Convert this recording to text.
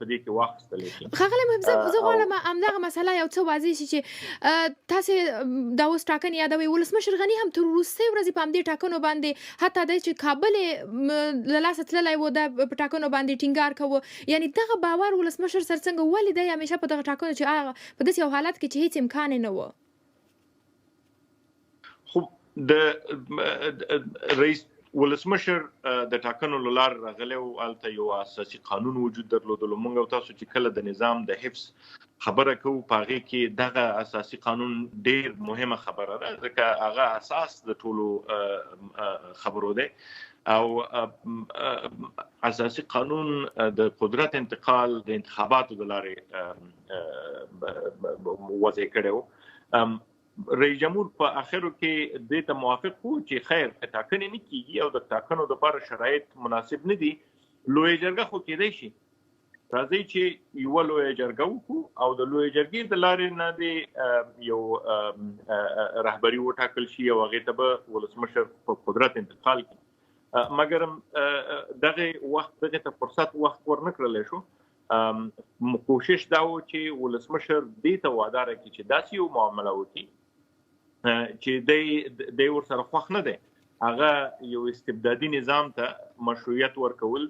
په دې کې واخیستلی شي. ښاغلی محب صاحب، زه غواړم همدغه مسله یو څه واضح شي چې تاسې دا اوس ټاکنې یادوئ. ولسمشر غني هم تر وروستۍ ورځې په همدې ټاکنو باندې حتی دی چې کابل یې له لاسه تللی و، دا په ټاکنو باندې ټینګار کوه. یعنې دغه باور ولسمشر سره څنګه ولې دی همیشه په دغه ټاکنو چې هغه په داسې یو حالت کې چې هېڅ امکان یې نه و؟ خو د رئیس ولسمشر د ټاکنو له لارې راغلی و، هلته یو اساسي قانون وجود درلودلو. موږ او تاسو چې کله د نظام د حفظ خبره کوو په هغې کې دغه اساسي قانون ډېر مهمه خبره ده، ځکه هغه اساس د ټولو خبرو دی. او اساسي قانون د قدرت انتقال د انتخاباتو د لارې وضع کړی و. رئیس جمهور په اخرو کې دې ته موافق وو چې خیر ټاکنې نه کیږي او د ټاکنو لپاره شرایط مناسب نه دي، لویه جرګه خو کېدای شي. راځئ چې یوه لویه جرګه وکړو او د لویې جرګې د لارې نه د یو رهبري وټاکل شي او هغې ته به ولسمشر په قدرت انتقال کړي. مګر دغه وخت دغه ته فرصت وخت ورنه کړلی شو. کوشش دا و چې ولسمشر دې ته واداره کړي چې داسې یو معامله وکړي چې دی ورسره خوښ نه دی. هغه یو استبدادي نظام ته مشروعیت ورکول